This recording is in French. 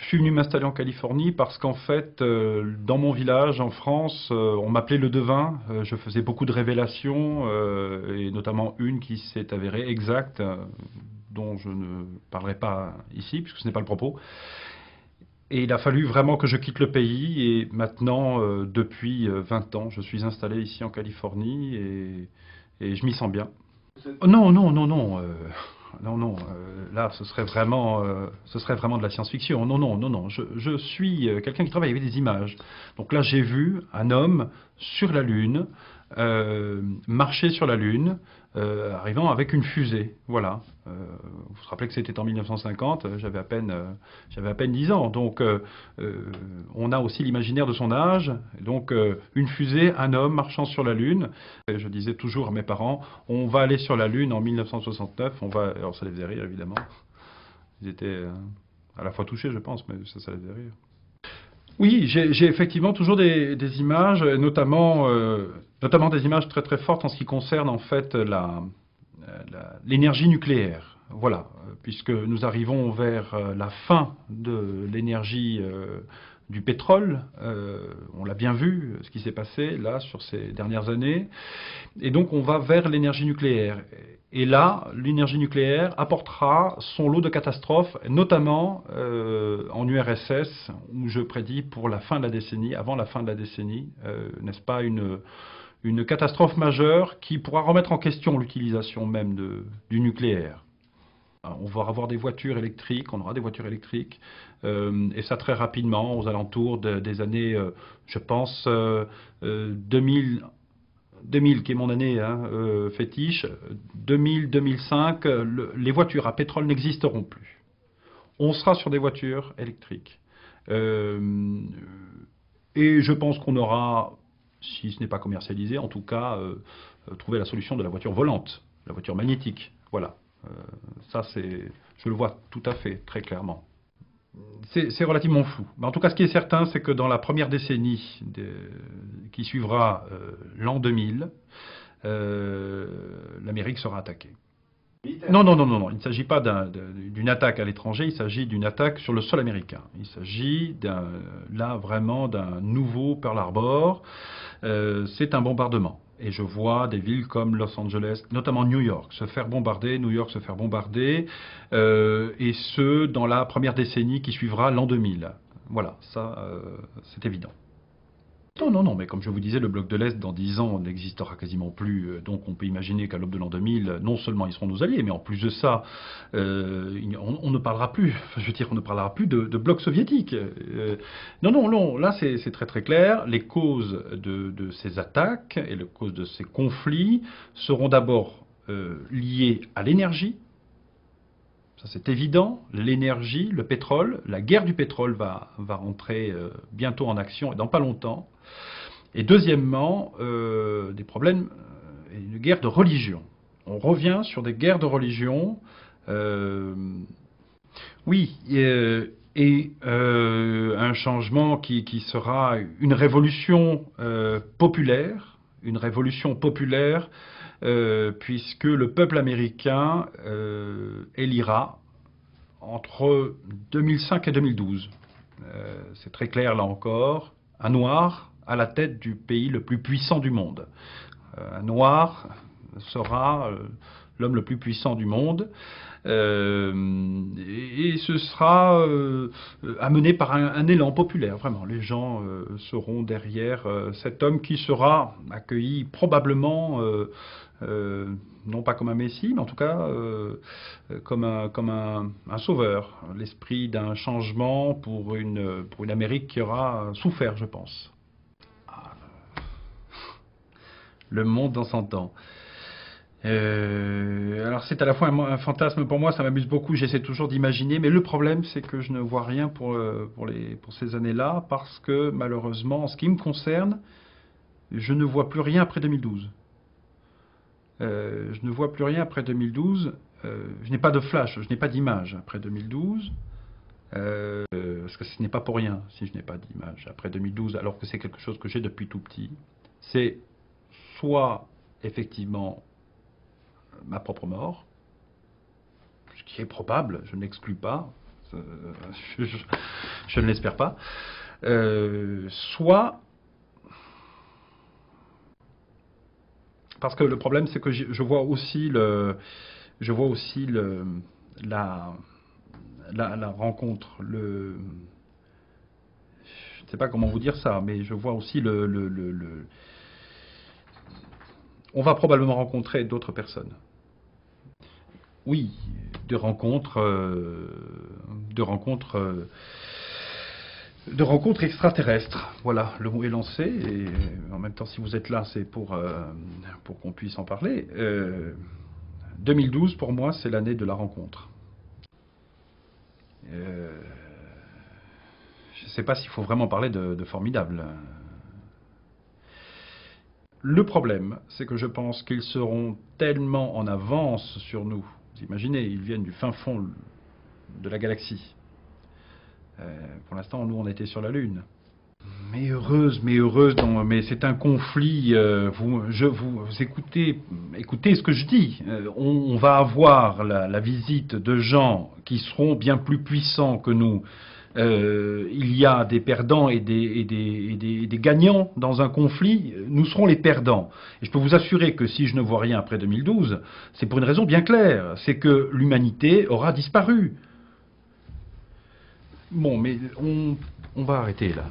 suis venu m'installer en Californie parce qu'en fait, dans mon village, en France, on m'appelait le devin. Je faisais beaucoup de révélations, et notamment une qui s'est avérée exacte, dont je ne parlerai pas ici, puisque ce n'est pas le propos. Et il a fallu vraiment que je quitte le pays, et maintenant, depuis 20 ans, je suis installé ici en Californie, et je m'y sens bien. Non, non, non, non. Non, non, là, ce serait vraiment de la science-fiction. Non, non, non, non. Je suis quelqu'un qui travaille avec des images. Donc là, j'ai vu un homme sur la Lune, marcher sur la Lune, arrivant avec une fusée. Voilà. Vous vous rappelez que c'était en 1950, j'avais à peine 10 ans. Donc, on a aussi l'imaginaire de son âge. Donc, une fusée, un homme marchant sur la Lune. Et je disais toujours à mes parents, on va aller sur la Lune en 1969. On va... Alors, ça les faisait rire, évidemment. Ils étaient à la fois touchés, je pense, mais ça les faisait rire. Oui, j'ai effectivement toujours des images, notamment des images très très fortes en ce qui concerne en fait l'énergie nucléaire. Voilà, puisque nous arrivons vers la fin de l'énergie du pétrole. On l'a bien vu, ce qui s'est passé là sur ces dernières années. Et donc on va vers l'énergie nucléaire. Et là, l'énergie nucléaire apportera son lot de catastrophes, notamment en URSS, où je prédis pour la fin de la décennie, avant la fin de la décennie, n'est-ce pas, une catastrophe majeure qui pourra remettre en question l'utilisation même du nucléaire. On va avoir des voitures électriques, on aura des voitures électriques, et ça très rapidement, aux alentours des années, je pense, 2000, qui est mon année fétiche, 2000-2005, les voitures à pétrole n'existeront plus. On sera sur des voitures électriques. Et je pense qu'on aura, si ce n'est pas commercialisé, en tout cas, trouvé la solution de la voiture volante, la voiture magnétique. Voilà. Ça, je le vois tout à fait, très clairement. C'est relativement flou. Mais en tout cas, ce qui est certain, c'est que dans la première décennie qui suivra l'an 2000, l'Amérique sera attaquée. Non, non, non, non, non. Il ne s'agit pas d'une attaque à l'étranger, il s'agit d'une attaque sur le sol américain. Il s'agit là vraiment d'un nouveau Pearl Harbor. C'est un bombardement. Et je vois des villes comme Los Angeles, notamment New York, se faire bombarder, New York se faire bombarder, et ce, dans la première décennie qui suivra l'an 2000. Voilà, ça, c'est évident. Non, non, non, mais comme je vous disais, le bloc de l'Est, dans 10 ans, n'existera quasiment plus. Donc on peut imaginer qu'à l'aube de l'an 2000, non seulement ils seront nos alliés, mais en plus de ça, on ne parlera plus, enfin, je veux dire, on ne parlera plus de bloc soviétique. Non, non, non, là c'est très très clair. Les causes de ces attaques et les causes de ces conflits seront d'abord liées à l'énergie. Ça c'est évident, l'énergie, le pétrole, la guerre du pétrole va rentrer bientôt en action et dans pas longtemps. Et deuxièmement, des problèmes, une guerre de religion. On revient sur des guerres de religion. Oui, un changement qui sera une révolution populaire, puisque le peuple américain élira entre 2005 et 2012. C'est très clair là encore, un noir à la tête du pays le plus puissant du monde. Un noir sera l'homme le plus puissant du monde. Et ce sera amené par un élan populaire, vraiment. Les gens seront derrière cet homme qui sera accueilli probablement, non pas comme un messie, mais en tout cas comme un sauveur. L'esprit d'un changement pour une Amérique qui aura souffert, je pense. Le monde dans 100 ans. Alors c'est à la fois un fantasme pour moi, ça m'amuse beaucoup, j'essaie toujours d'imaginer, mais le problème c'est que je ne vois rien pour ces années-là, parce que malheureusement, en ce qui me concerne, je ne vois plus rien après 2012. Je ne vois plus rien après 2012, je n'ai pas de flash, je n'ai pas d'image après 2012, parce que ce n'est pas pour rien si je n'ai pas d'image après 2012, alors que c'est quelque chose que j'ai depuis tout petit. C'est soit effectivement ma propre mort, ce qui est probable, je n'exclus pas, Je, je- je ne l'espère pas. Soit, parce que le problème, c'est que je vois aussi la, la rencontre, je ne sais pas comment vous dire ça, mais je vois aussi on va probablement rencontrer d'autres personnes. Oui, de rencontres, de rencontres, de rencontres extraterrestres. Voilà, le mot est lancé et en même temps, si vous êtes là, c'est pour qu'on puisse en parler. 2012, pour moi, c'est l'année de la rencontre. Euh, je ne sais pas s'il faut vraiment parler de formidable. Le problème, c'est que je pense qu'ils seront tellement en avance sur nous. Vous imaginez, ils viennent du fin fond de la galaxie. Pour l'instant, nous, on était sur la Lune. Mais heureuse, non, mais c'est un conflit. Vous écoutez, écoutez ce que je dis. On va avoir la visite de gens qui seront bien plus puissants que nous. Il y a des perdants et des gagnants dans un conflit. Nous serons les perdants. Et je peux vous assurer que si je ne vois rien après 2012, c'est pour une raison bien claire. C'est que l'humanité aura disparu. Bon, mais on va arrêter là.